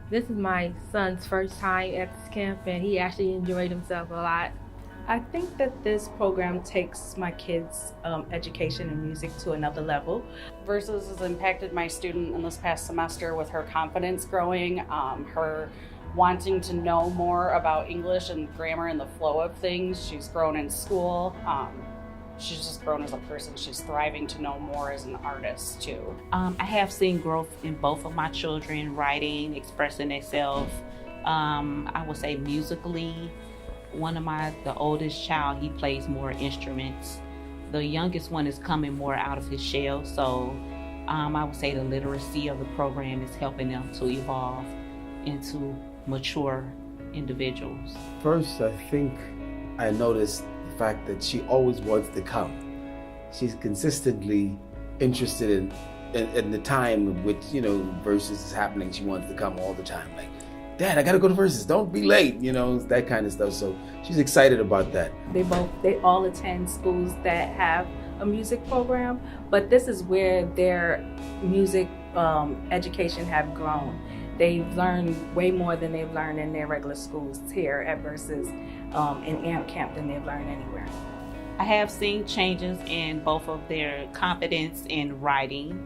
This is my son's first time at this camp, and he actually enjoyed himself a lot. I think that this program takes my kids' education in music to another level. Versus has impacted my student in this past semester with her confidence growing, her wanting to know more about English and grammar and the flow of things. She's grown in school. She's just grown as a person. She's thriving to know more as an artist too. I have seen growth in both of my children, writing, expressing themselves. I would say musically. The oldest child, he plays more instruments. The youngest one is coming more out of his shell. So I would say the literacy of the program is helping them to evolve into mature individuals. First, I think I noticed the fact that she always wants to come. She's consistently interested in the time in which, Versus is happening. She wants to come all the time. Like, Dad, I gotta go to Versus. Don't be late, that kind of stuff. So she's excited about that. They all attend schools that have a music program, but this is where their music education have grown. They've learned way more than they've learned in their regular schools here at Versus in AMP Camp than they've learned anywhere. I have seen changes in both of their confidence in writing.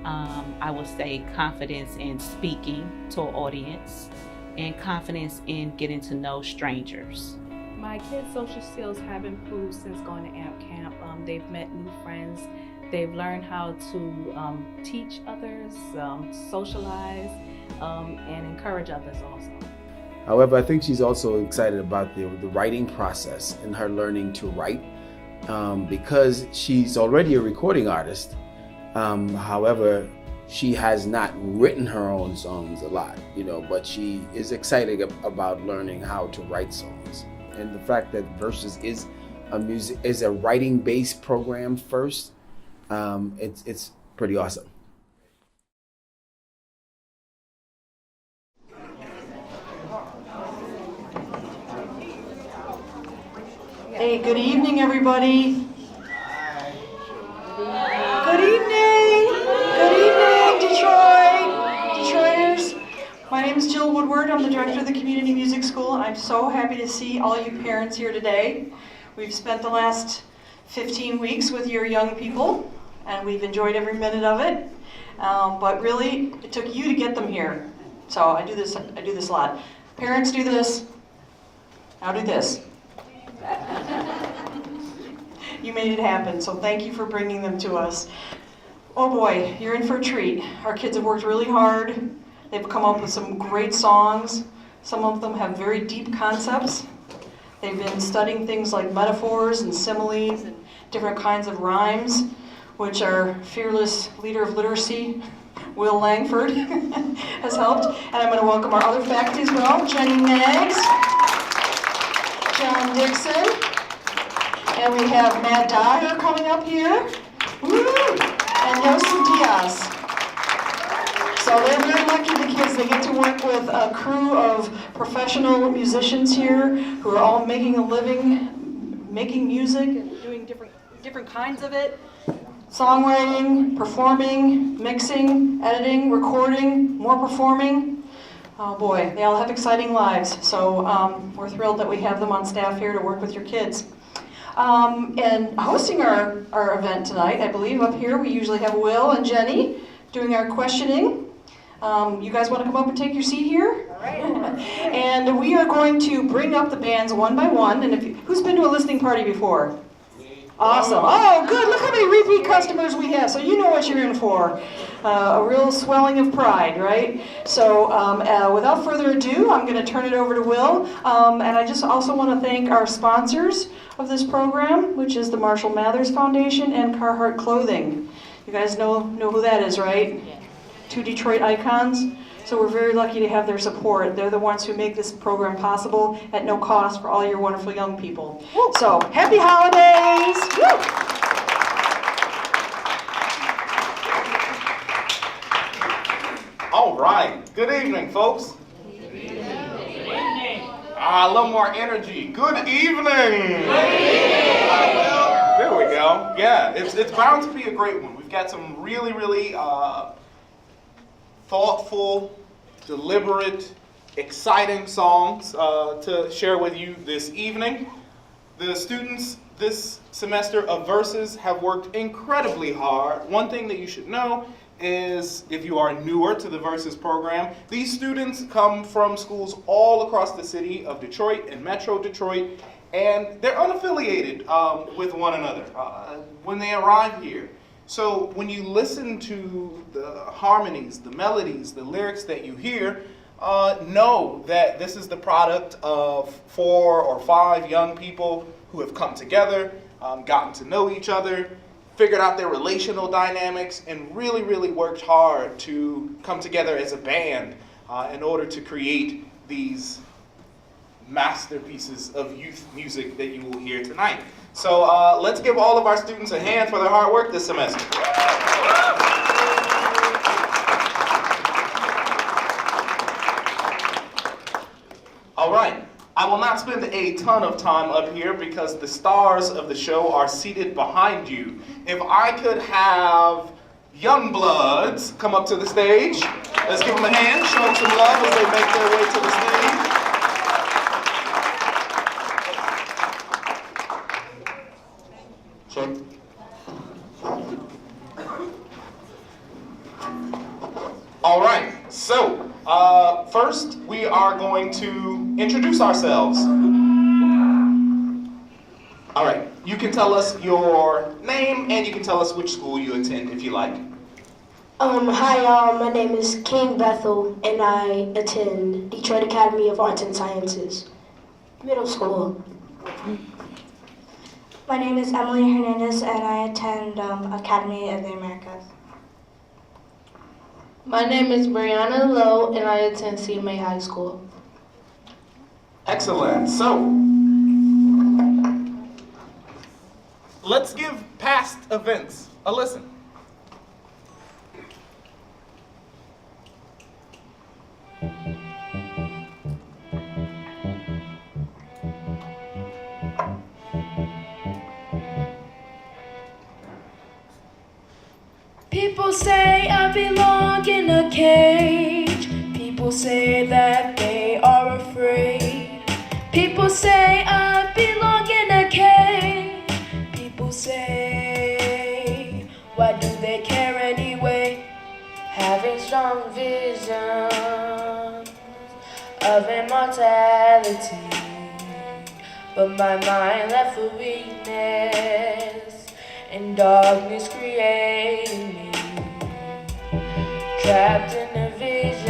I would say confidence in speaking to an audience and confidence in getting to know strangers. My kids' social skills have improved since going to AMP Camp. They've met new friends. They've learned how to teach others, socialize, and encourage others also. However, I think she's also excited about the writing process and her learning to write because she's already a recording artist. However, she has not written her own songs a lot, but she is excited about learning how to write songs. And the fact that Versus is a writing-based program first, it's pretty awesome. Hey, good evening, everybody. Good evening. Good evening, Detroiters. My name is Jill Woodward. I'm the director of the Community Music School, and I'm so happy to see all you parents here today. We've spent the last 15 weeks with your young people, and we've enjoyed every minute of it. But really, it took you to get them here. So I do this a lot. Parents, do this. Now do this. You made it happen, so thank you for bringing them to us. Oh boy, you're in for a treat. Our kids have worked really hard. They've come up with some great songs. Some of them have very deep concepts. They've been studying things like metaphors and similes and different kinds of rhymes, which our fearless leader of literacy, Will Langford, has helped. And I'm going to welcome our other faculty as well, Jenny Meggs, John Dixon, and we have Matt Dyer coming up here, woo, and Yossi Diaz. So they're very lucky, the kids. They get to work with a crew of professional musicians here who are all making a living, making music and doing different kinds of it. Songwriting, performing, mixing, editing, recording, more performing. Oh boy, they all have exciting lives. So we're thrilled that we have them on staff here to work with your kids. And hosting our event tonight, I believe up here, we usually have Will and Jenny doing our questioning. You guys want to come up and take your seat here? All right. And we are going to bring up the bands one by one. And who's been to a listening party before? Awesome. Oh, good. Look how many repeat customers we have. So you know what you're in for. A real swelling of pride, right? So without further ado, I'm going to turn it over to Will. And I just also want to thank our sponsors of this program, which is the Marshall Mathers Foundation and Carhartt Clothing. You guys know who that is, right? Yeah. Two Detroit icons. So we're very lucky to have their support. They're the ones who make this program possible at no cost for all your wonderful young people. Woo. So happy holidays! Woo. All right. Good evening, folks. Good evening. A little more energy. Good evening. Good evening. There we go. Yeah, it's bound to be a great one. We've got some really thoughtful deliberate, exciting songs to share with you this evening. The students this semester of Verses have worked incredibly hard. One thing that you should know is, if you are newer to the Verses program, these students come from schools all across the city of Detroit and Metro Detroit, and they're unaffiliated with one another when they arrive here. So when you listen to the harmonies, the melodies, the lyrics that you hear, know that this is the product of 4 or 5 young people who have come together, gotten to know each other, figured out their relational dynamics, and really, really worked hard to come together as a band in order to create these masterpieces of youth music that you will hear tonight. So let's give all of our students a hand for their hard work this semester. All right. I will not spend a ton of time up here because the stars of the show are seated behind you. If I could have young bloods come up to the stage, let's give them a hand, show them some love as they make their way to the stage. Sure. All right, so first we are going to introduce ourselves. All right, you can tell us your name and you can tell us which school you attend if you like. Hi y'all, my name is King Bethel and I attend Detroit Academy of Arts and Sciences, middle school. My name is Emily Hernandez and I attend Academy of the Americas. My name is Brianna Lowe, and I attend CMA High School. Excellent. So, let's give past events a listen. People say I belong in a cage. People say that they are afraid. People say I belong in a cage. People say, why do they care anyway? Having strong visions of immortality, but my mind left for weakness and darkness creating me, trapped in the visions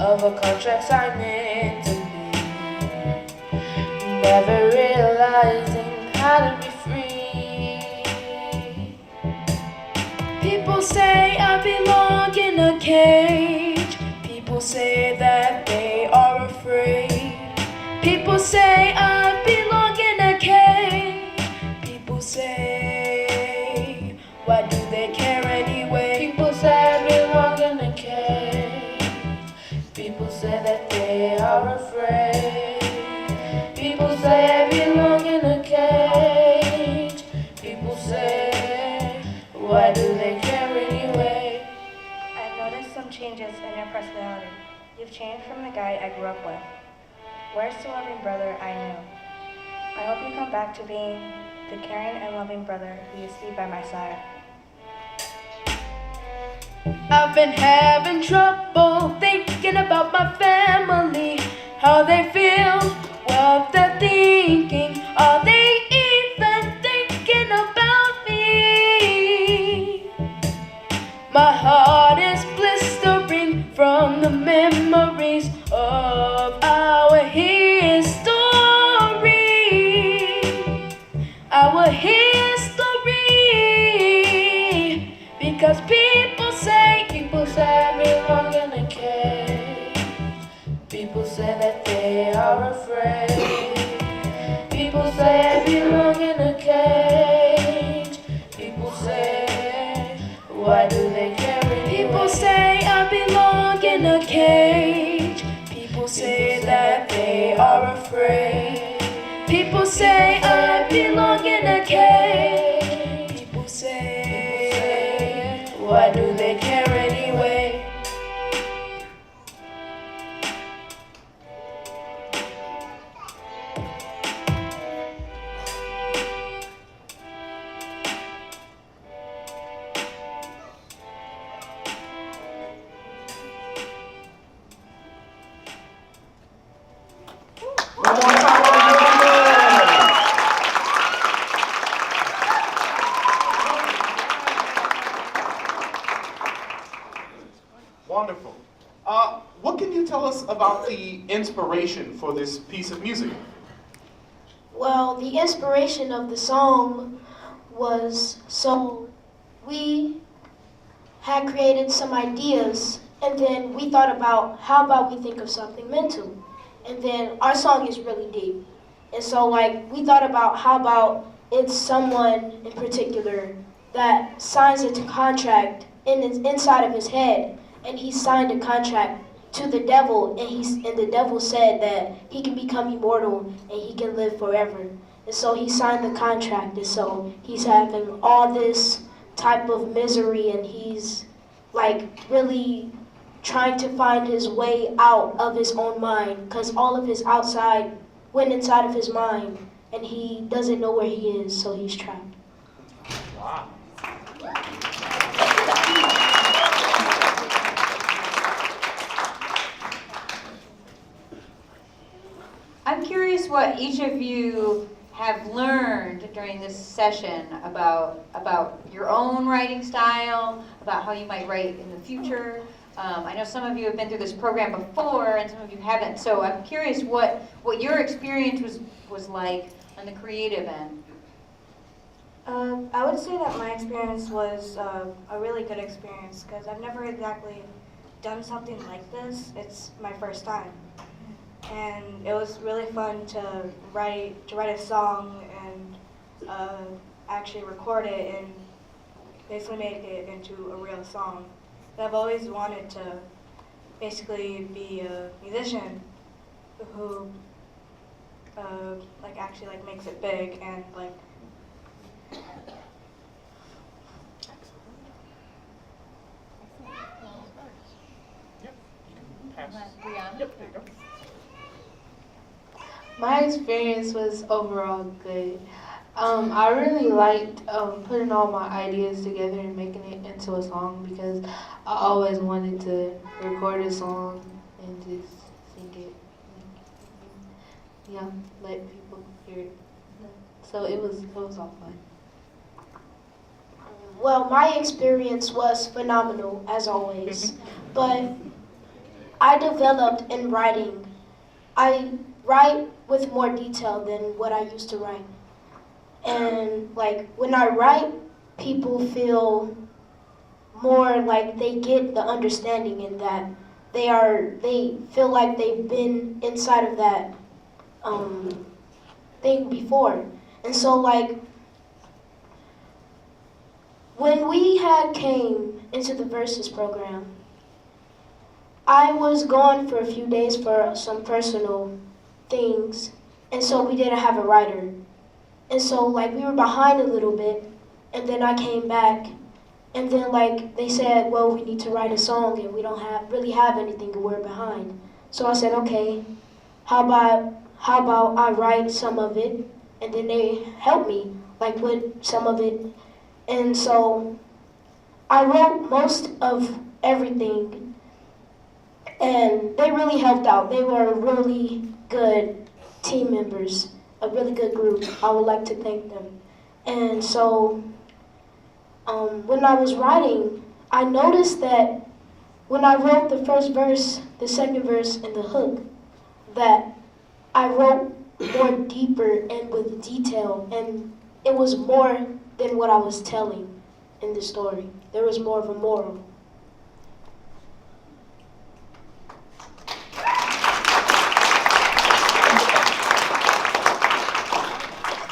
of a contract signed mentally, never realizing how to be free. People say I belong in a cage. People say that they are afraid. People say I belong in a cage. People say, why do they care anyway? People say I belong in a cage. People say that they are afraid. People say I belong in a cage. People say, why do they care anyway? I've noticed some changes in your personality. You've changed from the guy I grew up with. Where's the loving brother I knew? I hope you come back to being the caring and loving brother who used to be by my side. I've been having trouble thinking about my family, how they feel, what they're thinking. Are they even thinking about me? My heart is blistering from the memories of our history. Our history. Because people say I belong in a cage. People say that they are afraid. People say I belong in a cage. People say, why do they care anyway? People say I belong in a cage. People say that they are afraid. People say I belong in a cage. People say, why do they care anyway? inspiration for this piece of music? Well, the inspiration of the song was, so we had created some ideas, and then we thought about how about we think of something mental. And then our song is really deep. And so like we thought about how about it's someone in particular that signs a contract inside of his head, and he signed a contract to the devil, and the devil said that he can become immortal and he can live forever. And so he signed the contract, and so he's having all this type of misery, and he's like really trying to find his way out of his own mind, because all of his outside went inside of his mind, and he doesn't know where he is, so he's trapped. Wow. I'm curious what each of you have learned during this session about your own writing style, about how you might write in the future. I know some of you have been through this program before and some of you haven't, so I'm curious what your experience was like on the creative end. I would say that my experience was a really good experience because I've never exactly done something like this. It's my first time. And it was really fun to write a song and actually record it and basically make it into a real song. I've always wanted to basically be a musician who actually makes it big and My experience was overall good. I really liked putting all my ideas together and making it into a song because I always wanted to record a song and just sing it. Yeah, let people hear it. So it was all fun. Well, my experience was phenomenal, as always, but I developed in writing. I write with more detail than what I used to write. And when I write, people feel more like they get the understanding in that they feel like they've been inside of that thing before. And so when we came into the Versus program, I was gone for a few days for some personal things, and so we didn't have a writer. And so we were behind a little bit, and then I came back, and then they said, well, we need to write a song, and we don't really have anything, and we're behind. So I said, okay, how about I write some of it, and then they helped me with some of it. And so I wrote most of everything, and they really helped out. They were really good team members, a really good group. I would like to thank them. And so when I was writing, I noticed that when I wrote the first verse, the second verse, and the hook, that I wrote more deeper and with detail, and it was more than what I was telling in the story. There was more of a moral.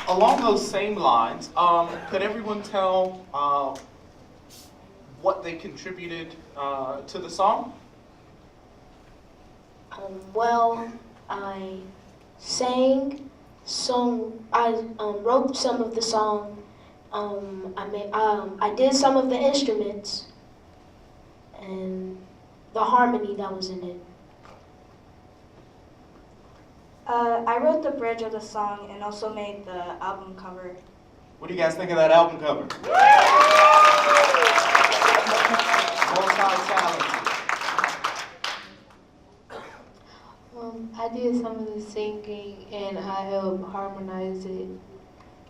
Along those same lines, could everyone tell what they contributed to the song? Well, I sang, I wrote some of the song. I did some of the instruments and the harmony that was in it. I wrote the bridge of the song and also made the album cover. What do you guys think of that album cover? I did some of the singing, and I helped harmonize it,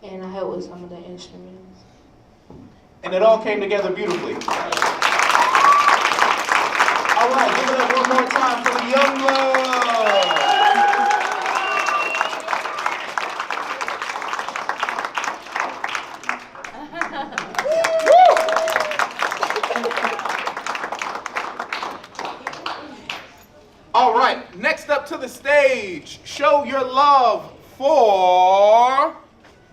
and I helped with some of the instruments. And it all came together beautifully. All right, give it up one more time for the Young Blood. the stage. Show your love for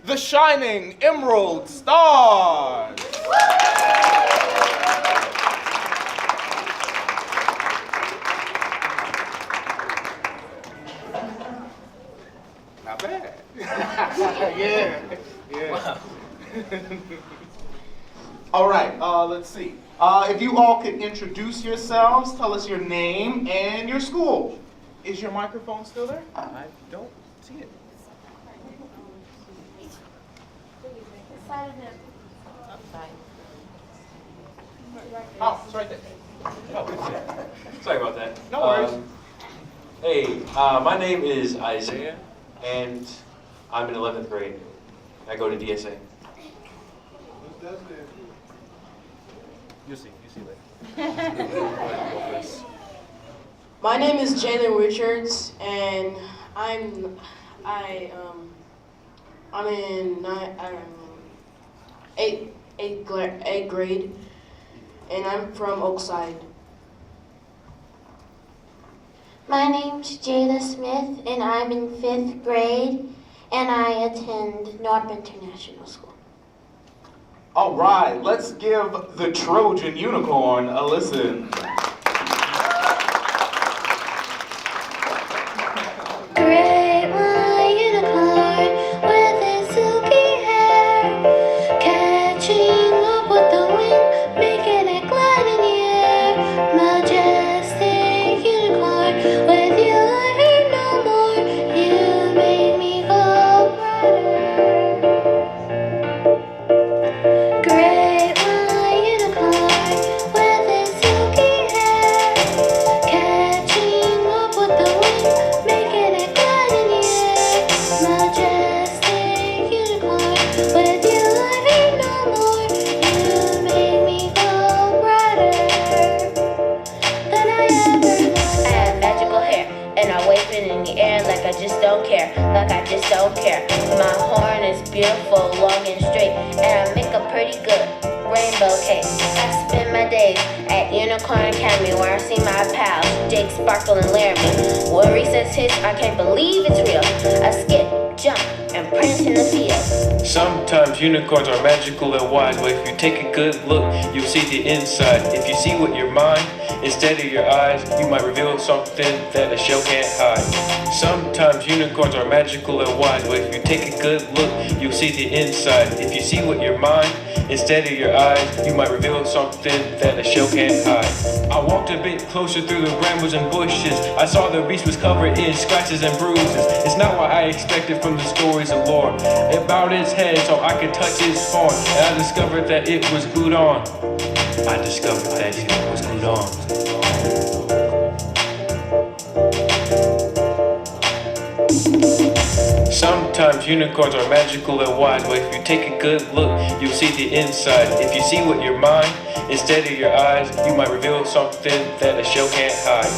the Shining Emerald Stars. Not bad. Yeah. All right, let's see. If you all could introduce yourselves, tell us your name and your school. Is your microphone still there? I don't see it. Oh, it's right there. Oh, sorry about that. No worries. Hey, my name is Isaiah, and I'm in 11th grade. I go to DSA. You'll see later. My name is Jalen Richards, and I'm in eighth grade, and I'm from Oakside. My name's Jada Smith, and I'm in 5th grade, and I attend North International School. All right, let's give the Trojan Unicorn a listen. Great white unicorn with its silky hair, catching up with the wind, making it glide in the air. Majestic unicorn, with you I hurt no more. You make me glow brighter. Great white unicorn with its silky hair, catching up with the wind, making it glide in the air. Majestic unicorn, with you I hurt no more. You make me glow brighter than I ever was. I have magical hair, and I wave it in the air like I just don't care, like I just don't care. My horn is beautiful, long and straight, and I make a pretty good rainbow cake. I spend my days at Unicorn Academy, where I see my pals, Jake, Sparkle, and Laramie. When recess hits, I can't believe it's real. I skip, jump, and prance in the field. Sometimes unicorns are magical and wise, but if you take a good look, you'll see the inside. If you see with your mind instead of your eyes, you might reveal something that a shell can't hide. Sometimes unicorns are magical and wise, but if you take a good look, you'll see the inside. If you see with your mind instead of your eyes, you might reveal something that a shell can't hide. I walked a bit closer through the brambles and bushes. I saw the beast was covered in scratches and bruises. It's not what I expected from the stories of lore. It bowed its head so I could touch its form, and I discovered that it was glued on. I discovered that it was glued on. Sometimes unicorns are magical and wise, but if you take a good look, you'll see the inside. If you see with your mind instead of your eyes, you might reveal something that a shell can't hide.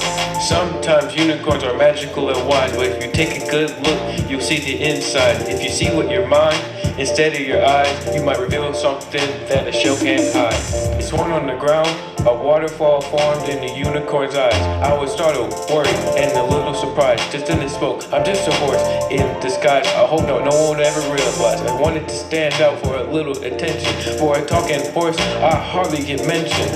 Sometimes unicorns are magical and wise, but if you take a good look, you'll see the inside. If you see with your mind instead of your eyes, you might reveal something that a shell can't hide. It's torn on the ground, a waterfall formed in the unicorn's eyes. I was startled, worried, and a little surprised. Just then it spoke, I'm just a horse in disguise. I hope no one would ever realize. I wanted to stand out for a little attention. For a talking horse, I hardly get mentioned.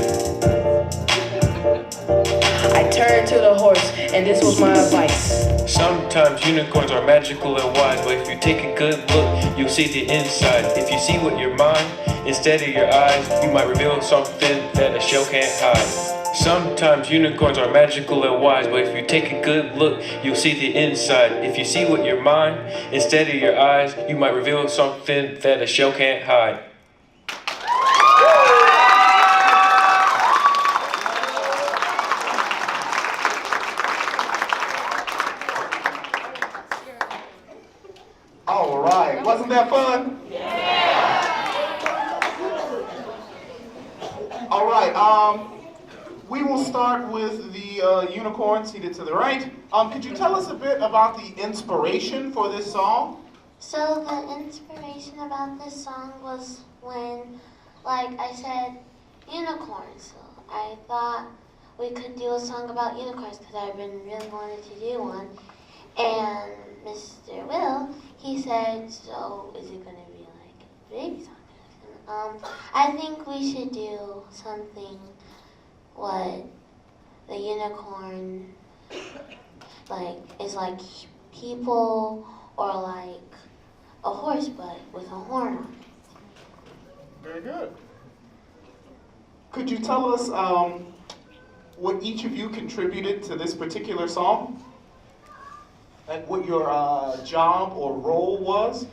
I turned to the horse, and this was my advice. Sometimes unicorns are magical and wise, but if you take a good look, you'll see the inside. If you see with your mind instead of your eyes, you might reveal something that a shell can't hide. Sometimes unicorns are magical and wise, but if you take a good look, you'll see the inside. If you see with your mind instead of your eyes, you might reveal something that a shell can't hide. All right, wasn't that fun? Yeah. All right, we will start with the unicorn seated to the right. Could you tell us a bit about the inspiration for this song? So the inspiration about this song was when, like I said, unicorns. So I thought, we could do a song about unicorns because I've been really wanting to do one. And Mr. Will, he said, so is it going to be like a baby song? I think we should do something what the unicorn like is like people or like a horse but with a horn on it. Very good. Could you tell us what each of you contributed to this particular song? Like what your job or role was?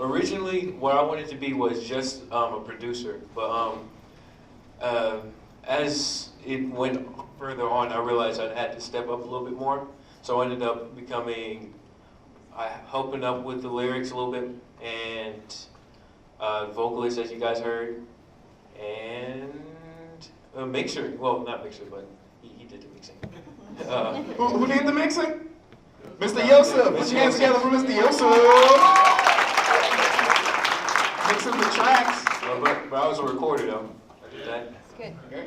Originally, what I wanted to be was just a producer, but as it went further on, I realized I had to step up a little bit more. So I ended up becoming, helping up with the lyrics a little bit, and vocalist, as you guys heard, and a mixer. Well, not mixer, but he did the mixing. Who did the mixing? Mr. Yosef. Put your hands together for Mr. Yosef. Mixing the tracks. But I was a recorder, though. I did that. That's good. Yeah.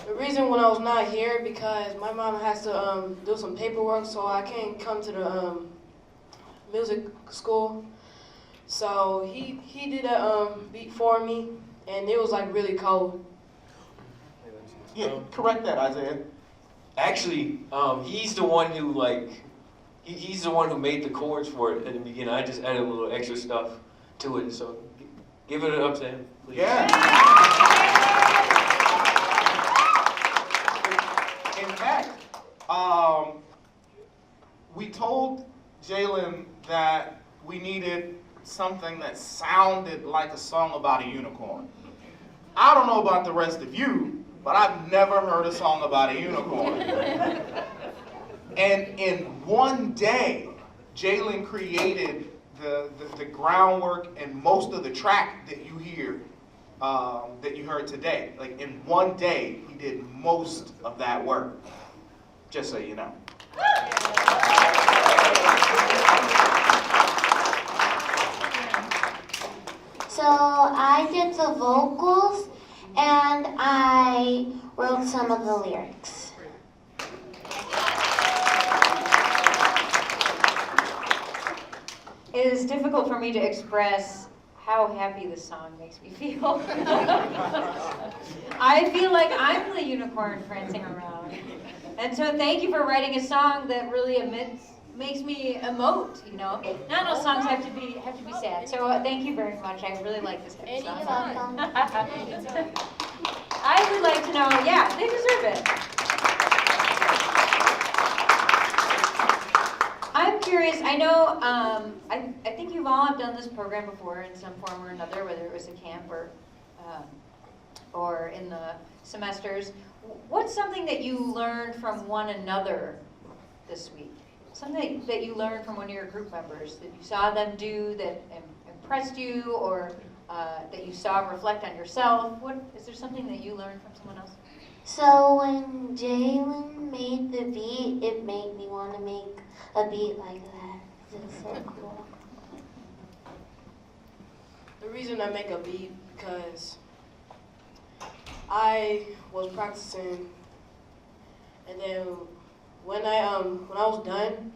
The reason when I was not here because my mom has to do some paperwork, so I can't come to the music school. So he did a beat for me, and it was like really cold. Yeah, correct that, Isaiah. Actually, he's the one who he's the one who made the chords for it at the beginning. I just added a little extra stuff to it. So give it up to him, please. Yeah. In fact, we told Jalen that we needed something that sounded like a song about a unicorn. I don't know about the rest of you, but I've never heard a song about a unicorn. And in one day, Jalen created the groundwork and most of the track that you hear, that you heard today. Like in one day, he did most of that work. Just so you know. So I did the vocals and I wrote some of the lyrics. It is difficult for me to express how happy this song makes me feel. I feel like I'm the unicorn prancing around. And so thank you for writing a song that really makes me emote, you know. Not all songs have to be sad. So thank you very much. I really like this type of song. I would like to know, yeah, they deserve it. I'm curious, I know, I think you've all have done this program before in some form or another, whether it was a camp or in the semesters. What's something that you learned from one another this week? Something that you learned from one of your group members that you saw them do that impressed you, or that you saw reflect on yourself? Is there something that you learned from someone else? So when Jalen made the beat, it made me want to make a beat like that. It's so cool. The reason I make a beat because I was practicing, and then when I was done,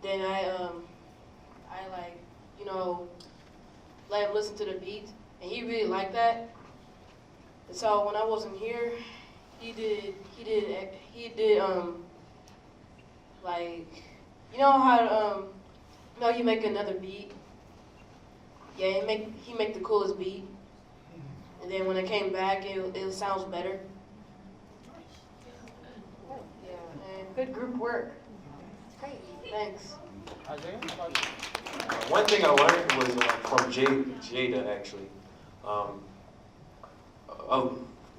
then I like, you know, let him listen to the beat, and he really liked that. And so when I wasn't here, he did like, you know how you know you make another beat. Yeah, he make the coolest beat, and then when I came back, it sounds better. Yeah, and Good group work. great. Thanks. One thing I learned was from Jada, actually.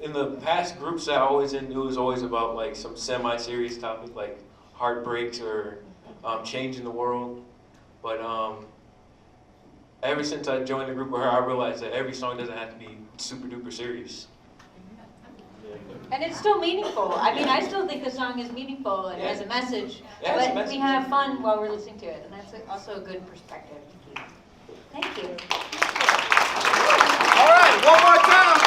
In the past groups that I was in, it was always about like some semi-serious topic like heartbreaks or changing the world. But ever since I joined the group with her, I realized that every song doesn't have to be super duper serious. And it's still meaningful. I mean, I still think the song is meaningful and has a message, Yeah, it's a but message. we have fun while we're listening to it, and that's also a good perspective. Thank you. All right, one more time.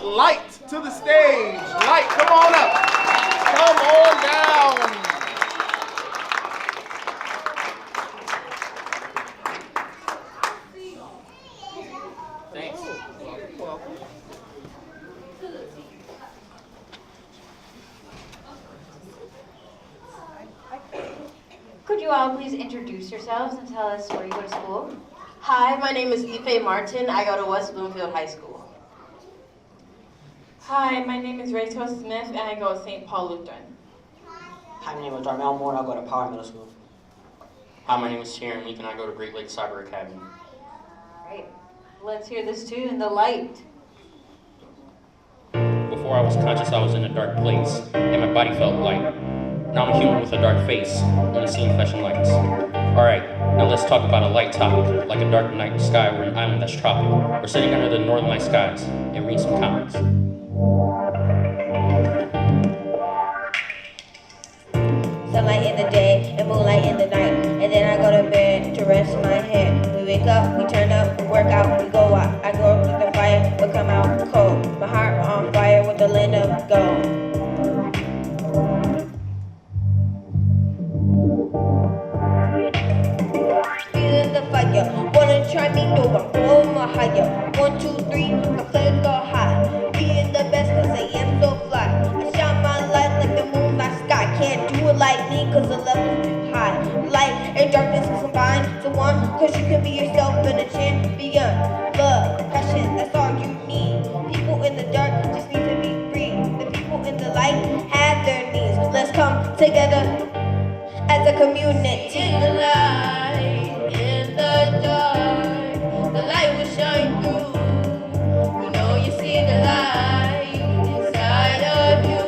Light to the stage. Light, come on up. Come on down. Thanks. Could you all please introduce yourselves and tell us where you go to school? Hi, my name is Ife Martin. I go to West Bloomfield High School. Hi, my name is Rachel Smith and I go to St. Paul Lutheran. Hi, my name is Darmel Moore. I go to Power Middle School. Hi, my name is Kieran Leek and I go to Great Lakes Cyber Academy. Alright, let's hear this tune, The Light. Before I was conscious, I was in a dark place, and my body felt light. Now I'm a human with a dark face, only seeing flesh and lights. Alright, now let's talk about a light topic, like a dark night sky or an island that's tropic. We're sitting under the northern light skies and read some comics. Sunlight in the day and moonlight in the night. And then I go to bed to rest my head. We wake up, we turn up, we work out, we go out. I go through the fire, but come out cold. My heart on fire with the land of gold. Feeling the fire, wanna try me, no, I'm blowing my higher. 1, 2, 3, my flames go high. Being the best cause I am so fly. I shine my light like the moonlight sky. Can't do it like me cause the level's too high. Light and darkness combined to one, cause you can be yourself and a champion. Love, passion, that's all you need. People in the dark just need to be free. The people in the light have their needs. Let's come together as a community. In the light, in the dark, the light will shine through. You know you see the light inside of you.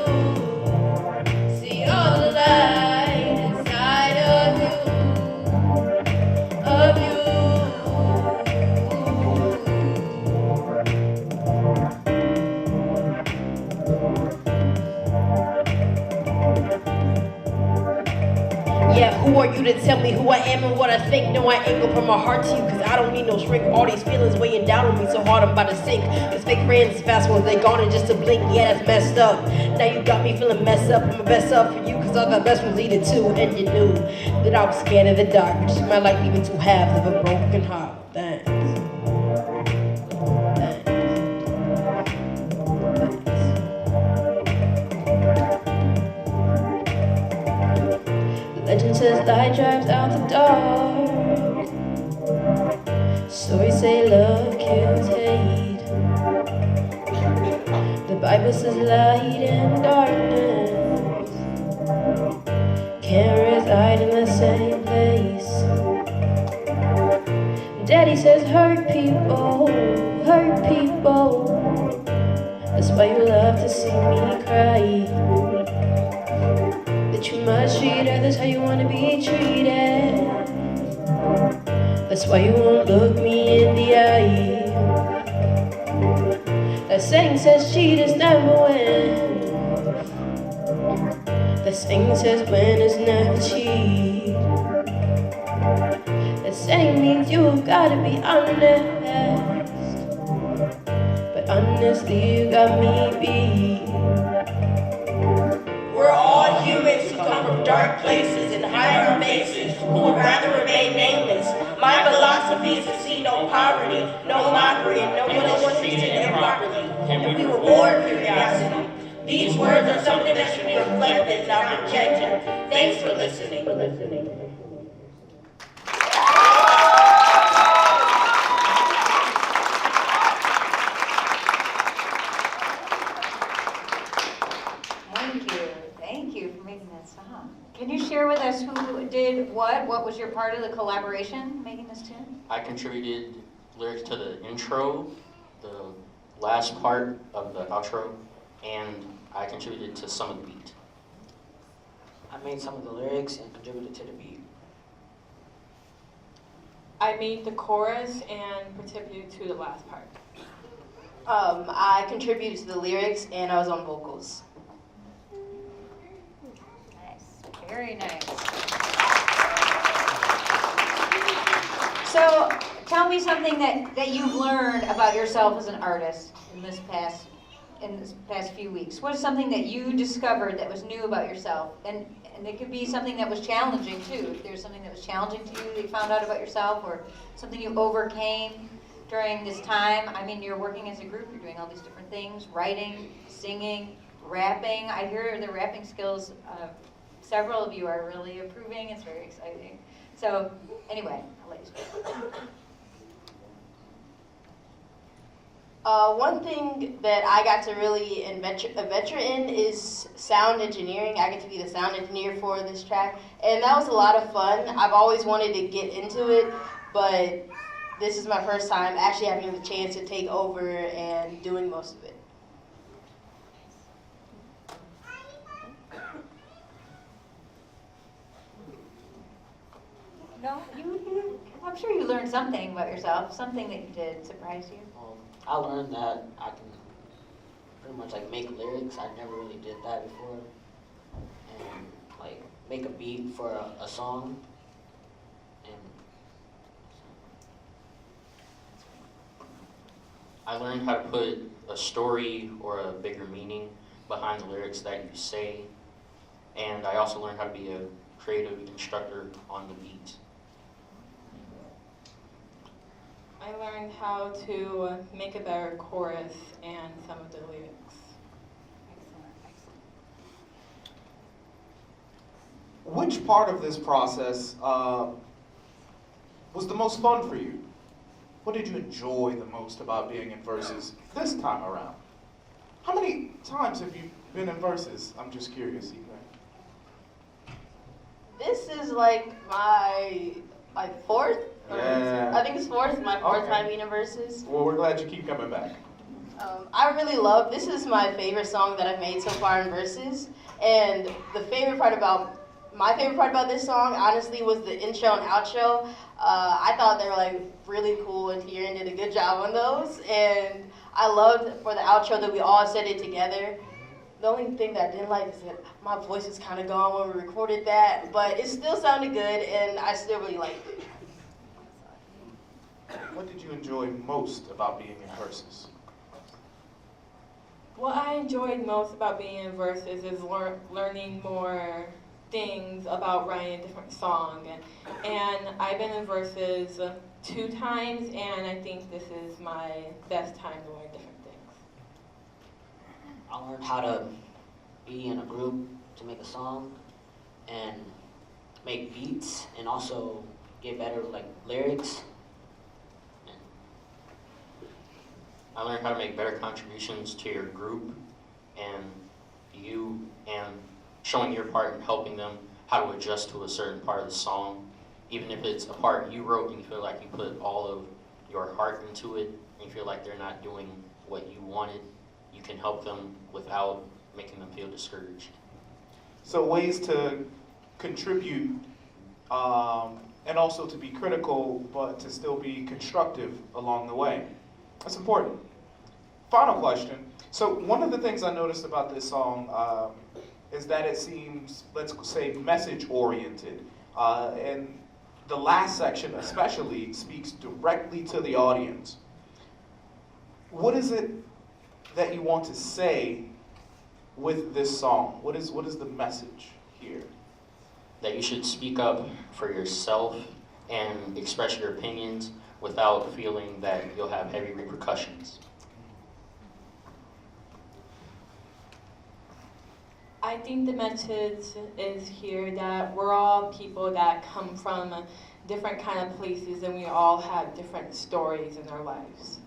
See all the light inside of you, of you. Yeah, who are you to tell me who I am and what I think? No, I ain't gonna put my heart to you, cause I don't need no shrink. All these feelings weighing down on me so hard I'm about to sink. Cause fake friends fast ones, they gone in just a blink. Yeah, that's messed up. Now you got me feeling messed up. I'm a best up for you, cause all the best ones needed too. And you knew that I was scared of the dark, which is my life even two halves of a broken heart. Thanks. Legend says light drives out the dark. Stories say love kills hate. The Bible says light and darkness can't reside in the same place. Daddy says hurt people, hurt people. That's why you love to see me cry. That you must treat others how you want to be treated. That's why you won't look me in the eye. That saying says cheaters never win. That saying says winners never cheat. That saying means you've gotta be honest. But honestly you got me beat. We're all humans who come from dark places and higher bases who would rather remain nameless. My philosophy is to see no poverty, no mockery, and no one else treated improperly. And we were born curiosity. These words are something that should be reflected, not rejected. Thanks for listening. Thank you for making that song. Can you share with us who did what? What was your part of the collaboration making this tune? I contributed lyrics to the intro, the last part of the outro, and I contributed to some of the beat. I made some of the lyrics and contributed to the beat. I made the chorus and contributed to the last part. I contributed to the lyrics and I was on vocals. Nice, very nice. So tell me something that you've learned about yourself as an artist in this past in this past few weeks? What is something that you discovered that was new about yourself? And it could be something that was challenging too. If there's something that was challenging to you that you found out about yourself, or something you overcame during this time. I mean, you're working as a group, you're doing all these different things, writing, singing, rapping. I hear the rapping skills, several of you are really improving. It's very exciting. So anyway, I'll let you speak. One thing that I got to really adventure in is sound engineering. I get to be the sound engineer for this track, and that was a lot of fun. I've always wanted to get into it, but this is my first time actually having the chance to take over and doing most of it. No, I'm sure you learned something about yourself, something that you did surprise you. I learned that I can pretty much like make lyrics. I never really did that before. And like make a beat for a song. And I learned how to put a story or a bigger meaning behind the lyrics that you say. And I also learned how to be a creative instructor on the beat. I learned how to make a better chorus and some of the lyrics. Which part of this process was the most fun for you? What did you enjoy the most about being in Versus this time around? How many times have you been in Versus? I'm just curious, Eva. This is like my fourth? Yeah. I think it's fourth, my fourth Okay. time being in Versus. Well, we're glad you keep coming back. I really love, this is my favorite song that I've made so far in Versus, and my favorite part about this song, honestly, was the intro and outro. I thought they were like really cool, and Tieran did a good job on those, and I loved for the outro that we all said it together. The only thing that I didn't like is that my voice was kind of gone when we recorded that, but it still sounded good, and I still really liked it. What did you enjoy most about being in Versus? What I enjoyed most about being in Versus is learning more things about writing a different song. And I've been in Versus 2 times, and I think this is my best time to learn different things. I learned how to be in a group to make a song and make beats and also get better like lyrics. I learned how to make better contributions to your group and showing your part and helping them how to adjust to a certain part of the song. Even if it's a part you wrote and you feel like you put all of your heart into it and you feel like they're not doing what you wanted, you can help them without making them feel discouraged. So ways to contribute and also to be critical, but to still be constructive along the way. That's important. Final question. So one of the things I noticed about this song is that it seems, let's say, message-oriented. And the last section especially speaks directly to the audience. What is it that you want to say with this song? What is the message here? That you should speak up for yourself and express your opinions without feeling that you'll have heavy repercussions. I think the message is here that we're all people that come from different kind of places, and we all have different stories in our lives.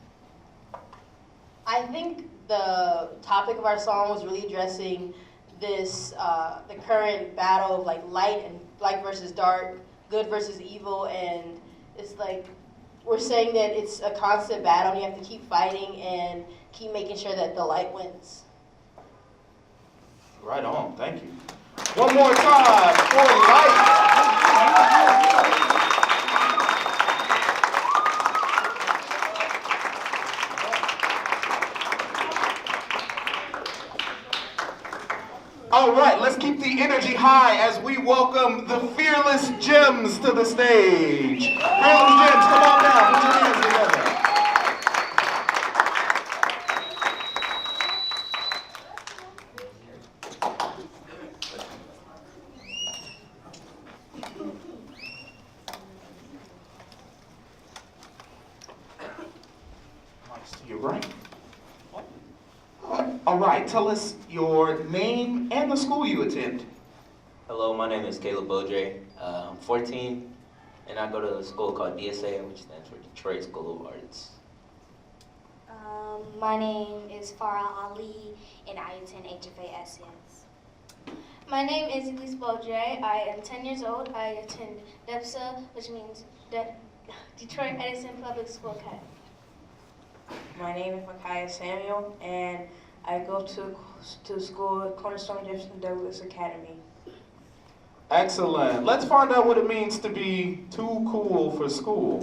I think the topic of our song was really addressing this, the current battle of like light versus dark, good versus evil, and it's like we're saying that it's a constant battle and you have to keep fighting and keep making sure that the light wins. Right on, thank you. One more time for Light. All right, let's keep the energy high as we welcome the Fearless Gems to the stage. Fearless Gems, come on down, put your hands together. You're right. All right, tell us your name and the school you attend. Hello, my name is Caleb Beaudre. I'm 14, and I go to a school called DSA, which stands for Detroit School of Arts. My name is Farah Ali, and I attend HFA SCS. My name is Elise Beaudre. I am 10 years old. I attend DEPSA, which means Detroit Edison Public School Academy. My name is Micaiah Samuel, and I go to school at Cornerstone Jefferson Douglas Academy. Excellent. Let's find out what it means to be too cool for school.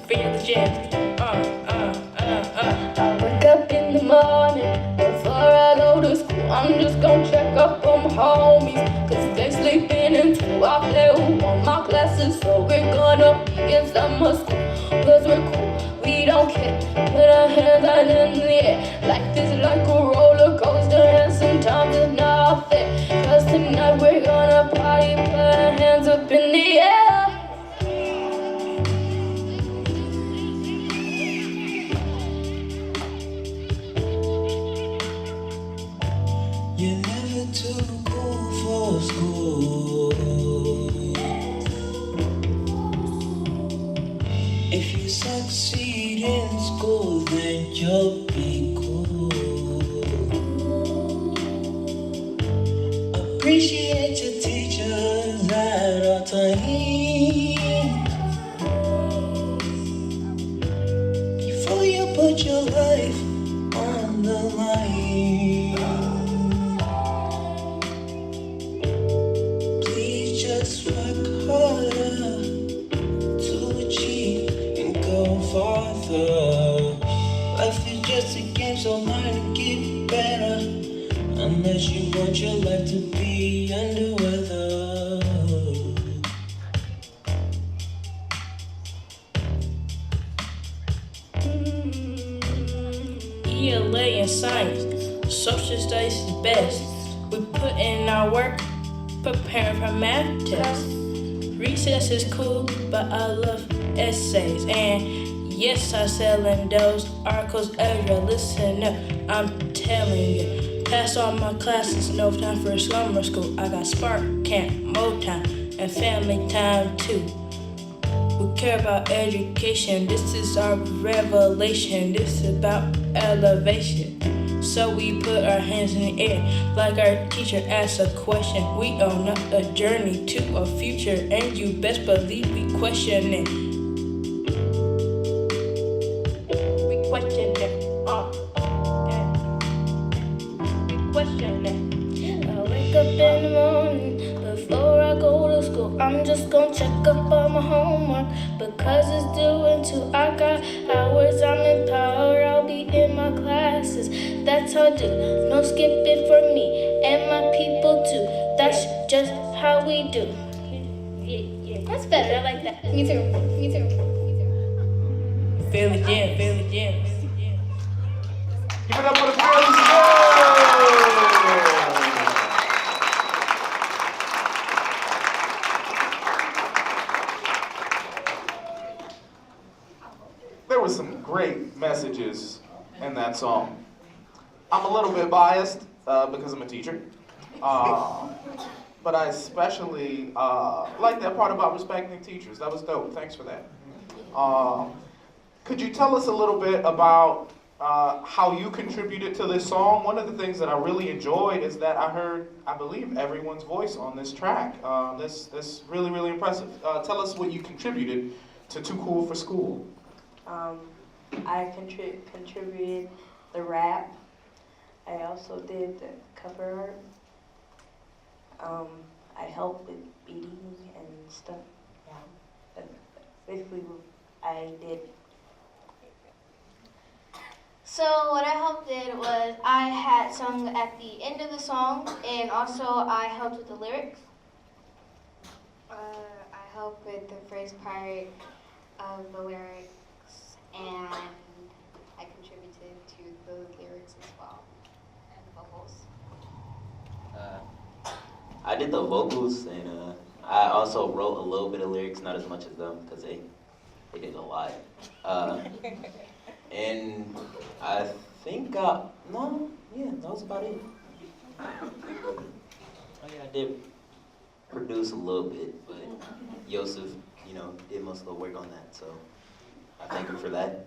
Feel the jam. Wake up in the morning before I go to school. I'm just gonna check up on my homies, cause they sleeping until I play who on my classes. So we're gonna be in summer school, cause we're cool, we don't care. Put our hands out in the air. Life is like a roller coaster, and sometimes it's not fair. Cause tonight we're gonna party, put our hands up in the air. You're never too cool for school. If you succeed in school, then you'll be cool. Appreciate your teachers at all times. Before you put your life on the line, just work harder to achieve and go farther. Life is just a game, so learn to get better. Unless you want your life to be under weather. ELA and science, social studies is the best. We put in our work, preparing for math tests. Recess is cool, but I love essays. And yes, I selling those articles. Ezra, listen up, I'm telling you. Pass all my classes, no time for summer school. I got Spark Camp, Motown, and family time too. We care about education, this is our revelation. This is about elevation. So we put our hands in the air, like our teacher asks a question. We own up a journey to a future, and you best believe we question it. We question it, we question it. I wake up in the morning before I go to school. I'm just gonna check up on my homework because it's due in 2. I got hours, I'm empowered, I'll be in my classes. That's how I do, no skipping for me and my people too. That's just how we do. Yeah, that's better, I like that. Me too, me too. Feel the jam, feel the jam. Give it up for the girls. There were some great messages in that song. I'm a little bit biased because I'm a teacher, but I especially like that part about respecting teachers. That was dope. Thanks for that. Could you tell us a little bit about how you contributed to this song? One of the things that I really enjoyed is that I heard, I believe, everyone's voice on this track. That's really, really impressive. Tell us what you contributed to Too Cool for School. I contributed the rap. I also did the cover art. I helped with beating and stuff. Yeah, that's basically what I did. So what I helped did was I had sung at the end of the song, and also I helped with the lyrics. I helped with the first part of the lyrics, and I contributed to the lyrics as well, and the vocals. I did the vocals, and I also wrote a little bit of lyrics, not as much as them, because they did a lot. And I think, that was about it. Oh yeah, I did produce a little bit, but Yosef, did most of the work on that, so I thank him for that.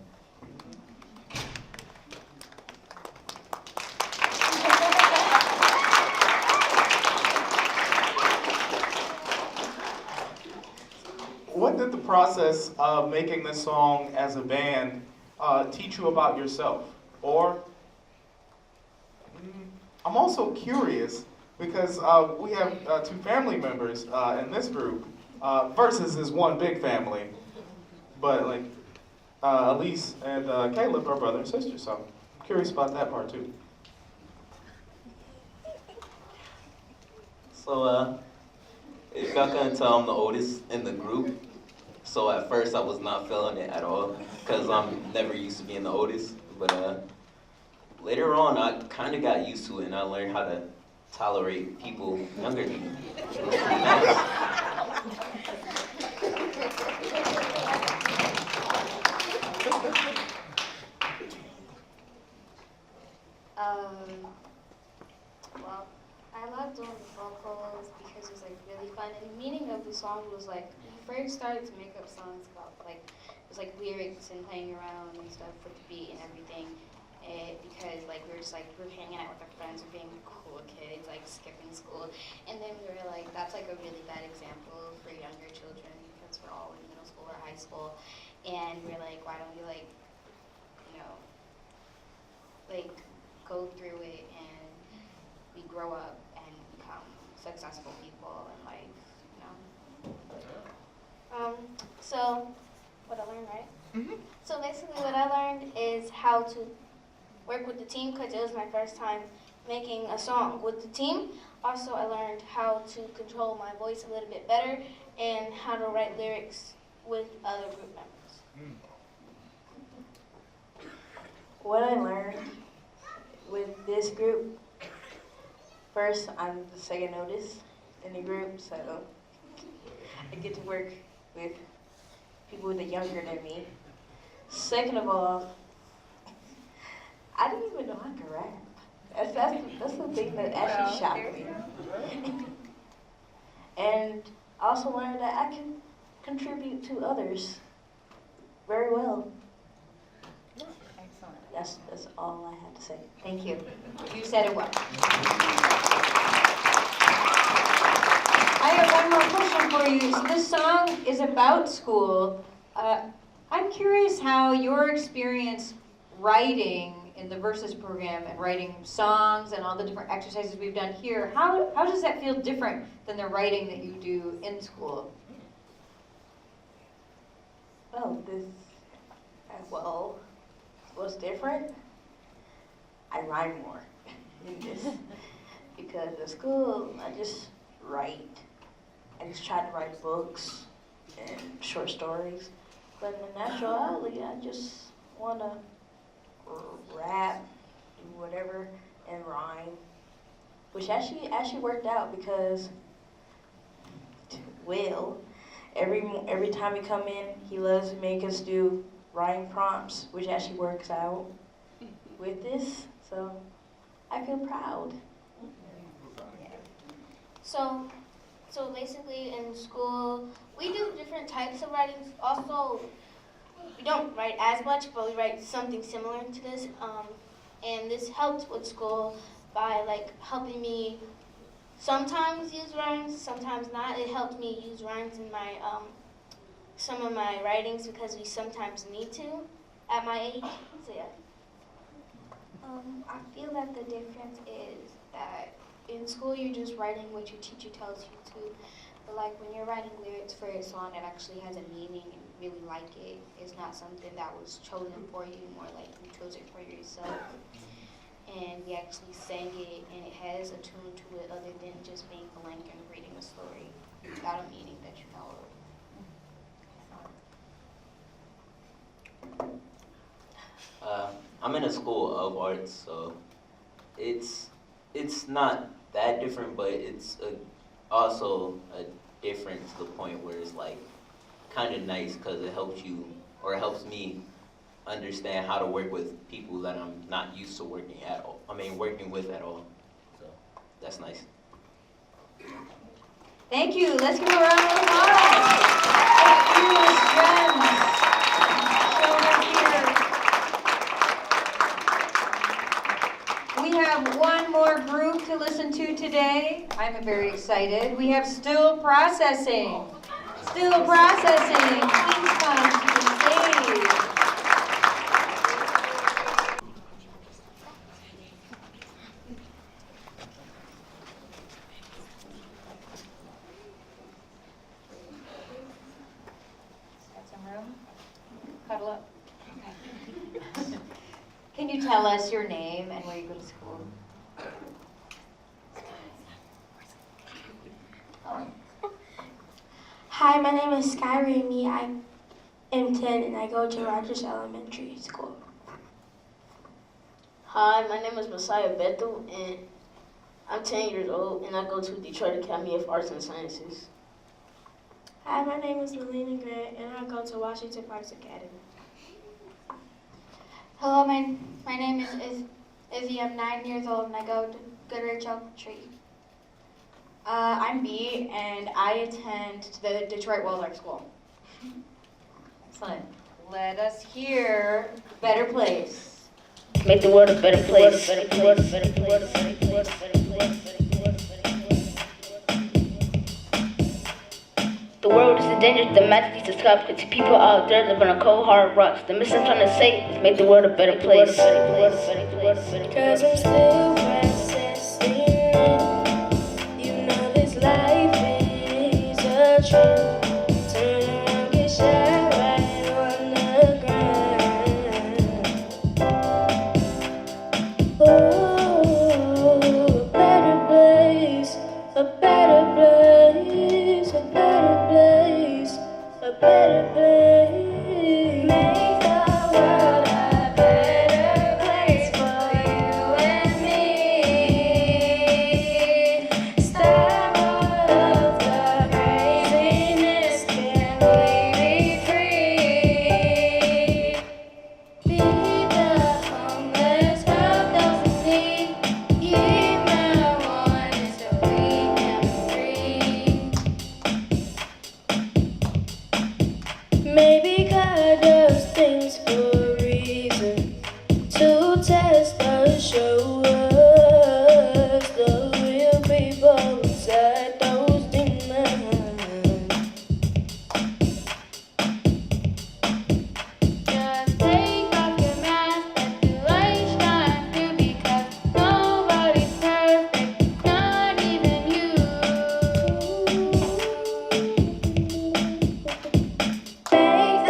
What did the process of making this song as a band teach you about yourself? Or, I'm also curious because we have two family members in this group. Versus is one big family, but like Elise and Caleb are brother and sister, so I'm curious about that part too. So, if y'all couldn't tell, I'm the oldest in the group. So at first I was not feeling it at all, because I'm never used to being the oldest. But later on, I kind of got used to it, and I learned how to tolerate people younger than me. It was pretty nice. Well, I loved doing the vocals because it was like really fun, and the meaning of the song was like we first started to make up songs about like it was like lyrics and playing around and stuff with the beat and everything, because like we were hanging out with our friends, we're being cool kids, like skipping school, and then we were like that's like a really bad example for younger children because we're all in middle school or high school, and we're like why don't we like go through it and we grow up and become successful people in life, So, what I learned, right? Mm-hmm. So basically what I learned is how to work with the team because it was my first time making a song with the team. Also, I learned how to control my voice a little bit better and how to write lyrics with other group members. What I learned with this group, first, I'm the second oldest in the group, so I get to work with people that are younger than me. Second of all, I didn't even know I could rap. That's the thing that actually shocked me. And I also learned that I can contribute to others very well. That's all I had to say. Thank you. You said it well. I have one more question for you. So this song is about school. I'm curious how your experience writing in the Versus program and writing songs and all the different exercises we've done here, how does that feel different than the writing that you do in school? What's different? I rhyme more in this because at school I just write. I just try to write books and short stories. But in actuality, I just want to rap, do whatever, and rhyme. Which actually worked out because Will, every time we come in, he loves to make us do rhyme prompts, which actually works out with this. So I feel proud. So basically in school, we do different types of writing. Also, we don't write as much, but we write something similar to this. And this helped with school by like helping me sometimes use rhymes, sometimes not. It helped me use rhymes in my some of my writings because we sometimes need to at my age. So yeah. I feel that the difference is that in school you're just writing what your teacher tells you to, but like when you're writing lyrics for a song that actually has a meaning and you really like it, it's not something that was chosen for you, more like you chose it for yourself. And we actually sang it and it has a tune to it other than just being blank and reading a story without a meaning that you know of. I'm in a school of arts, so it's not that different, but it's also a different to the point where it's like kind of nice because it helps you, or it helps me understand how to work with people that I'm not used to working with at all. So that's nice. Thank you. Let's give a round of applause. Fearless Gems. Show here. We have one more group to listen to today. I'm very excited. We have Still Processing. Still Processing. Please come to the stage. Cuddle up. Can you tell us your name and where you go to school? Hi, my name is Sky Ramey. I am 10 and I go to Rogers Elementary School. Hi, my name is Messiah Bethel and I'm 10 years old and I go to Detroit Academy of Arts and Sciences. Hi, my name is Melina Grant and I go to Washington Parks Academy. Hello, my name is Izzy. I'm 9 years old and I go to Goodrich Elementary. I'm B, and I attend the Detroit Waldorf School. Excellent. Let us hear Better Place. Make the world a better place. Better place. Better place. Better place. Better place. The world is in danger, the match needs to stop because people out there live on a cold hard rocks. The mission I'm trying to say is make the world a better place. Cause I'm still processing it. You know this life is a truth. Turn around, get shot right on the ground. Oh, a better place, a better place, a better place, a better place. Make the world a better place for you and me. Stop all of the craziness, can we be free? Feed the homeless, help those in need. Keep marijuana so we can breathe. Maybe God does things for a reason, to test us, show us the real people inside those demons. Just take off your mask, let the light shine through, because nobody's perfect, not even you. Make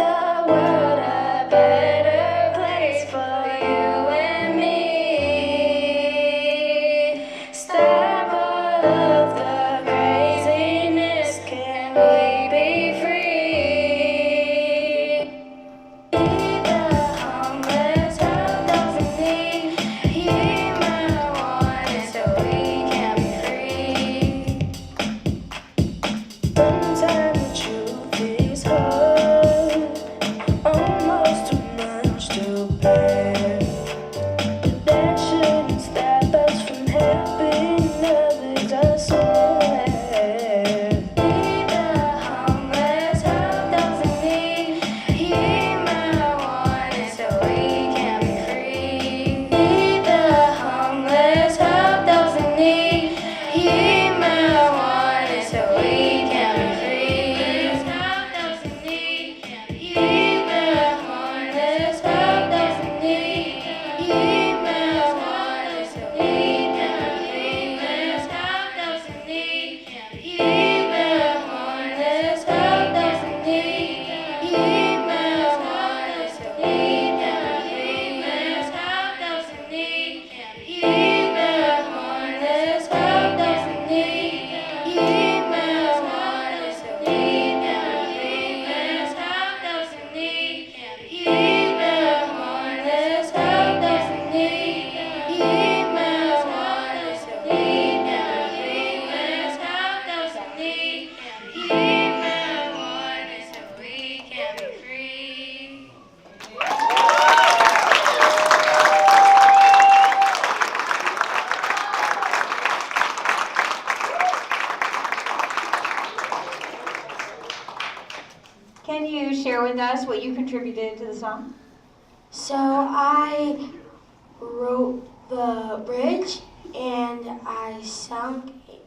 Can you share with us what you contributed to the song? So I wrote the bridge and I sang it,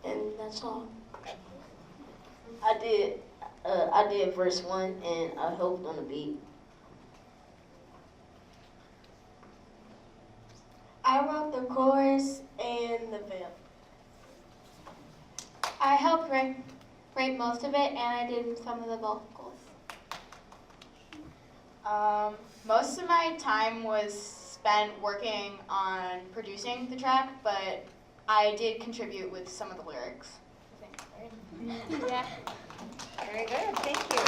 and that's all. I did verse 1 and I helped on the beat. I wrote the chorus and the veil. I helped write most of it, and I did some of the vocals. Most of my time was spent working on producing the track, but I did contribute with some of the lyrics. Yeah. Very good, thank you.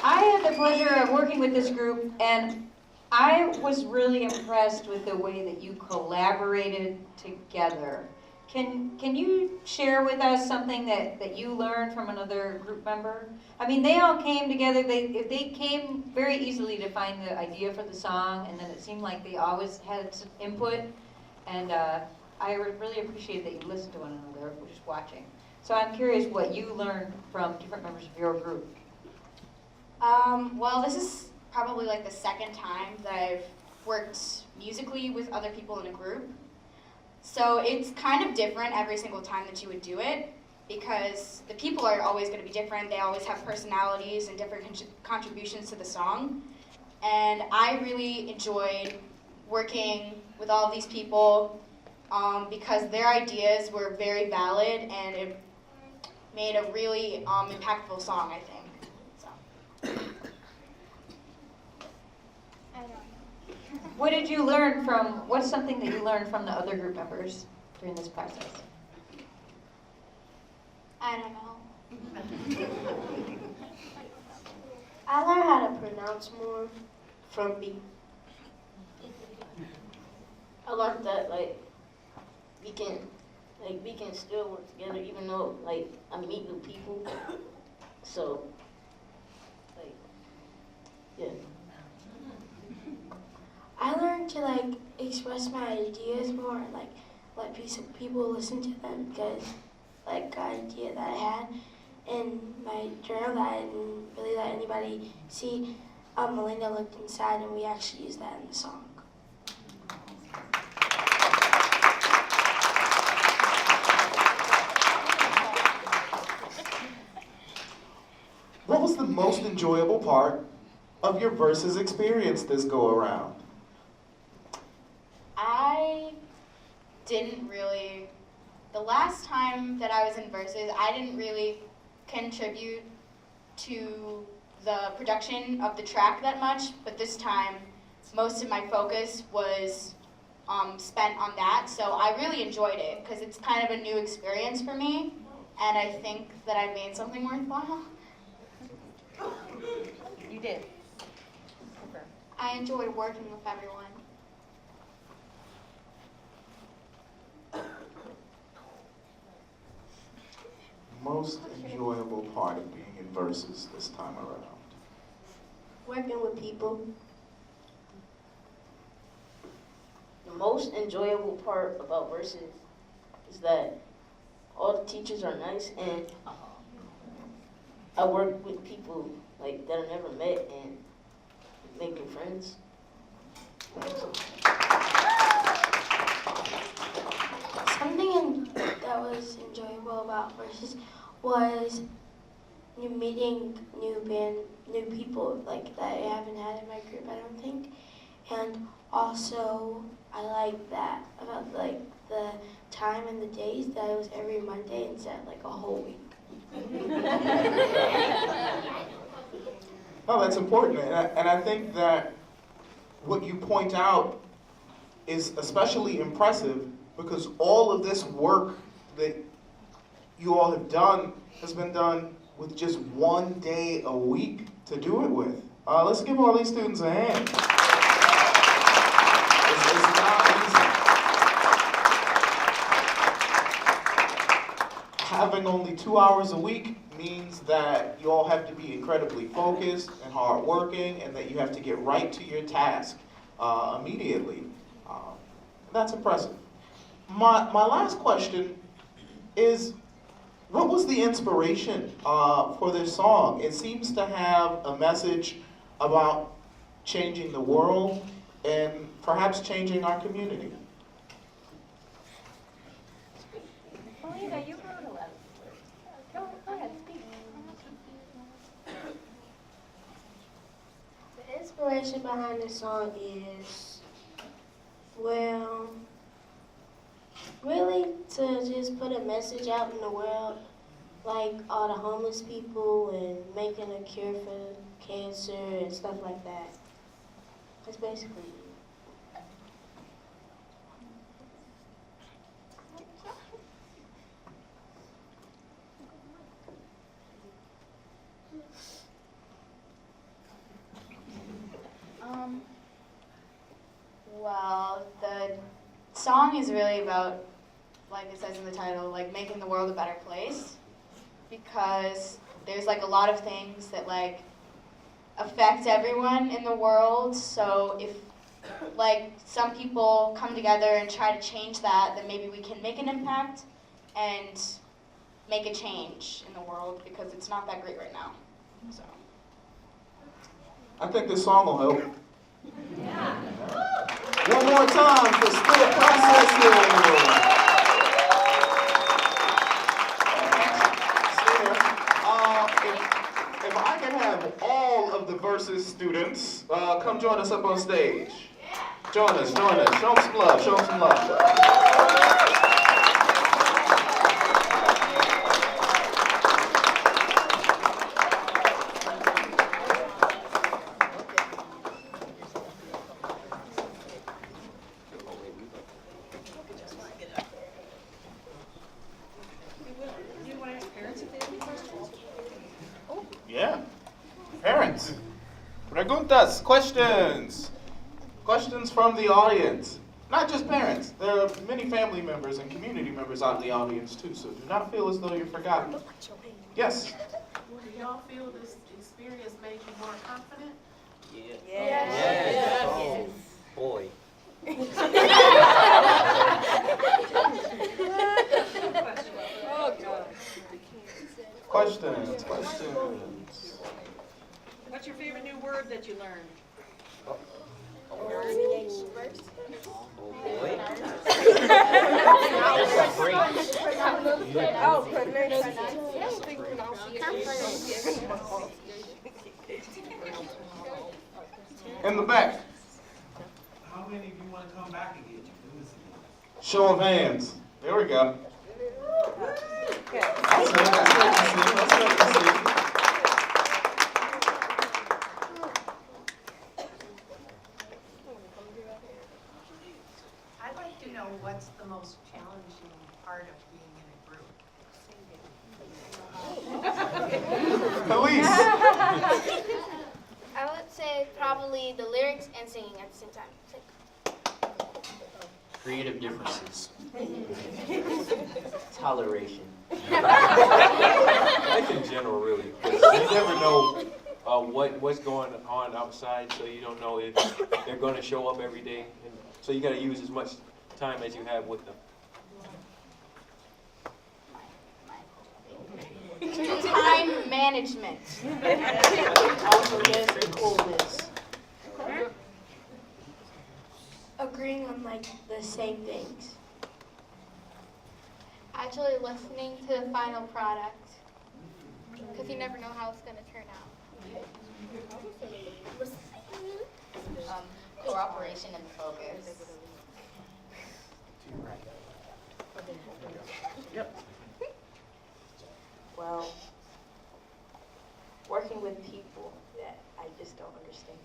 I had the pleasure of working with this group, and I was really impressed with the way that you collaborated together. Can you share with us something that you learned from another group member? I mean, they all came together, they came very easily to find the idea for the song, and then it seemed like they always had some input, and I really appreciate that you listened to one another, just watching. So I'm curious what you learned from different members of your group. Well, this is probably like the second time that I've worked musically with other people in a group. So it's kind of different every single time that you would do it, because the people are always going to be different. They always have personalities and different contributions to the song. And I really enjoyed working with all of these people because their ideas were very valid, and it made a really impactful song, I think. What did you learn from, what's something that you learned from the other group members during this process? I don't know. I learned how to pronounce more from B. I learned that we can still work together even though I meet new people. So yeah. I learned to express my ideas more and let people listen to them, because an idea that I had in my journal that I didn't really let anybody see, Melinda looked inside and we actually used that in the song. What was the most enjoyable part of your Versus experience this go around? The last time that I was in Versus, I didn't really contribute to the production of the track that much, but this time, most of my focus was spent on that, so I really enjoyed it, because it's kind of a new experience for me, and I think that I made something worthwhile. You did. I enjoyed working with everyone. Most enjoyable part of being in Versus this time around? Working with people. The most enjoyable part about Versus is that all the teachers are nice, and I work with people that I never met and making friends. Something that was enjoyable about Versus was meeting new people that I haven't had in my group, I don't think. And also, I like that about the time and the days that it was every Monday instead of a whole week. Oh, that's important, and I think that what you point out is especially impressive, because all of this work that you all have done has been done with just one day a week to do it with. Let's give all these students a hand. It's not easy. Having only 2 hours a week means that you all have to be incredibly focused and hardworking, and that you have to get right to your task immediately. That's impressive. My last question is, What was the inspiration for this song? It seems to have a message about changing the world and perhaps changing our community. Melina, you wrote a letter. Go ahead, speak. The inspiration behind this song is, well, really to just put a message out in the world, like all the homeless people and making a cure for cancer and stuff like that. That's basically it. Well, the song is really about, like it says in the title, like making the world a better place, because there's like a lot of things that like affect everyone in the world. So if like some people come together and try to change that, then maybe we can make an impact and make a change in the world, because it's not that great right now. So I think this song will help. One more time for Still Processing. If I can have all of the Versus students come join us up on stage. Join us. Show them some love. Show them some love. Yeah. Parents. Preguntas, questions. Questions from the audience. Not just parents. There are many family members and community members out in the audience too, so do not feel as though you're forgotten. Yes. Do y'all feel this experience made you more confident? Yeah. Yes. Boy. Oh, God. Questions. What's your favorite new word that you learned? In the back. How many of you want to come back again? Show of hands. There we go. That's good to see. I'd like to know what's the most challenging part of being in a group. Police. I would say probably the lyrics and singing at the same time. Creative differences. Toleration. Life in general, really. 'Cause you never know what's going on outside, so you don't know if they're going to show up every day. And so you got to use as much time as you have with them. time management. Also, there's the coolness. Agreeing on like the same things. Actually listening to the final product, because you never know how it's going to turn out. Cooperation and focus. Yep. Well, working with people that I just don't understand.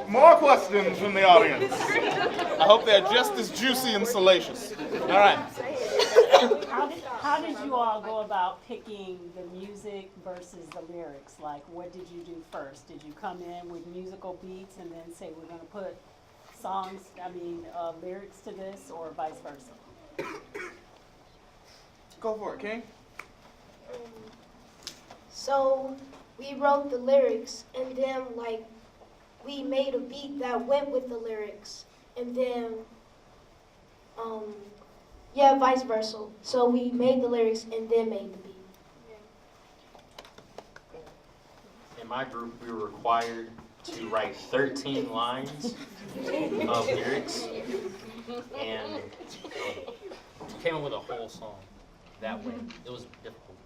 More questions from the audience. I hope they're just as juicy and salacious. All right. How did you all go about picking the music versus the lyrics? Like, what did you do first? Did you come in with musical beats and then say, we're going to put lyrics to this, or vice versa? Go for it, King. So we wrote the lyrics, and then like we made a beat that went with the lyrics, and then Yeah, vice versa. So we made the lyrics and then made the beat. In my group, we were required to write 13 lines of lyrics, and we came up with a whole song that way. It was difficult.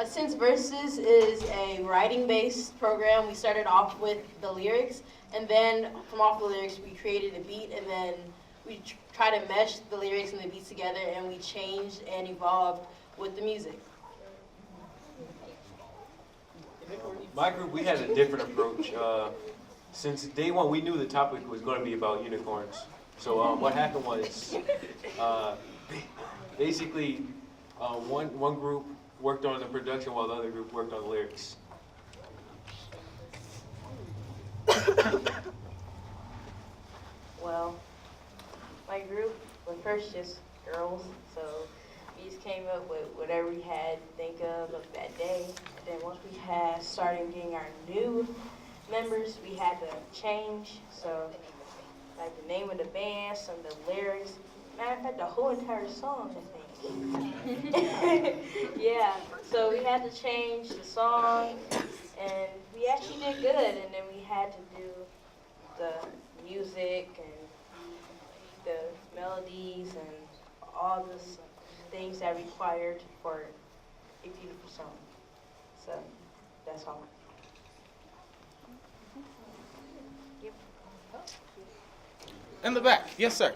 Since Versus is a writing-based program, we started off with the lyrics, and then from off the lyrics, we created a beat, and then we try to mesh the lyrics and the beats together, and we changed and evolved with the music. My group, we had a different approach. Since day one, we knew the topic was going to be about unicorns. So what happened was, basically, one group worked on the production while the other group worked on the lyrics. Well, my group was first just girls, so we just came up with whatever we had to think of that day. And then once we had started getting our new members, we had to change. So, like the name of the band, some of the lyrics. Matter of fact, the whole entire song, I think. Yeah, so we had to change the song, and we actually did good. And then we had to do the music and the melodies and all the things that are required for a beautiful song. So that's all. In the back, yes, sir.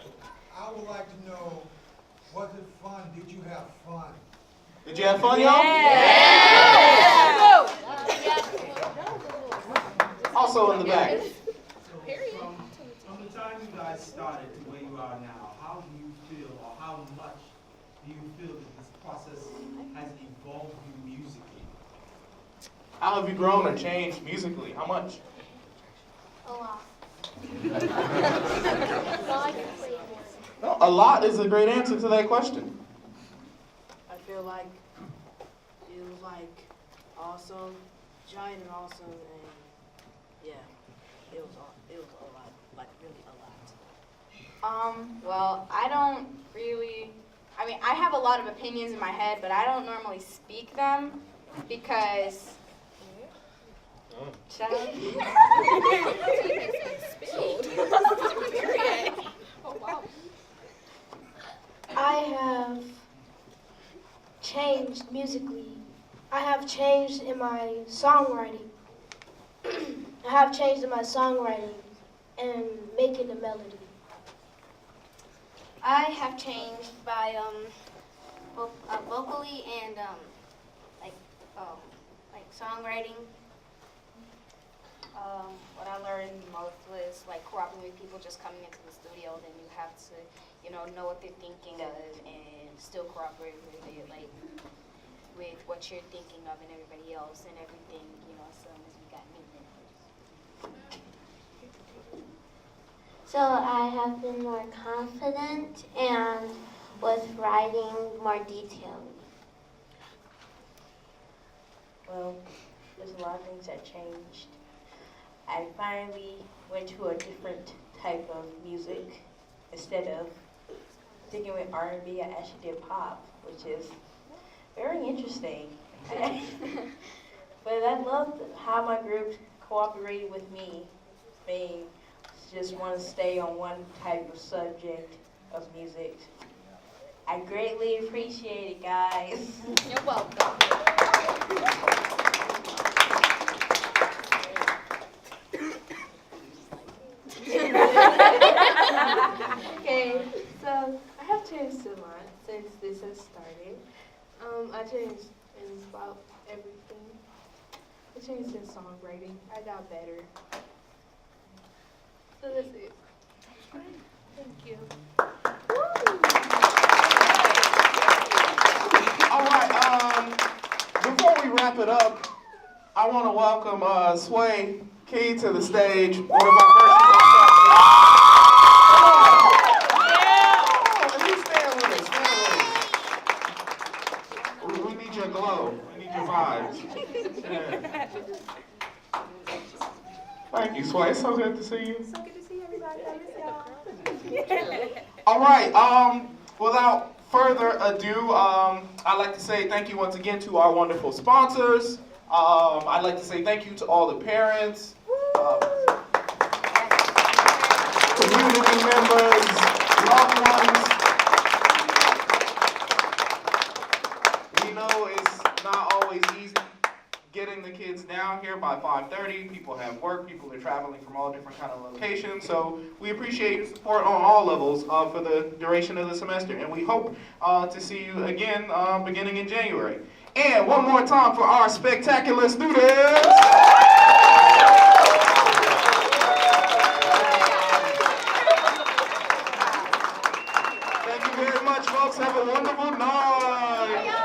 I would like to know, was it fun? Did you have fun? Did you have fun, y'all? Also in the back. From the time you guys started to where you are now, how do you feel, or how much do you feel that this process has evolved you musically? How have you grown or changed musically? How much? A lot. No, a lot is a great answer to that question. I feel like it was like awesome, giant and awesome, and yeah, it was a lot, like really a lot. Well, I don't really, I mean, I have a lot of opinions in my head, but I don't normally speak them because, shut up. Oh, wow. I have changed musically. I have changed in my songwriting. I have changed in my songwriting and making the melody. I have changed by vocally and like songwriting. What I learned most was like cooperating with people just coming into the studio. Then you have to, know what they're thinking of and still cooperate with it, like with what you're thinking of and everybody else and everything, as soon as we got new members. So I have been more confident and was writing more detailed. Well, there's a lot of things that changed. I finally went to a different type of music. Instead of sticking with R&B, I actually did pop, which is very interesting. But I loved how my group cooperated with me, being just want to stay on one type of subject of music. I greatly appreciate it, guys. You're welcome. Okay, so I have changed a lot since this has started. I changed in about everything. I changed in songwriting. I got better. So that's it. Thank you. All right, before we wrap it up, I want to welcome Sway Key to the stage. One of our We need your glow. We need your vibes. Yeah. Thank you, Sway. So good to see you. So good to see everybody. I miss y'all. All right. Without further ado, I'd like to say thank you once again to our wonderful sponsors. I'd like to say thank you to all the parents, community members, loved ones. We know it's not always easy getting the kids down here by 5:30. People have work, people are traveling from all different kind of locations. So we appreciate your support on all levels for the duration of the semester. And we hope to see you again beginning in January. And one more time for our spectacular students. Thank you very much, folks. Have a wonderful night.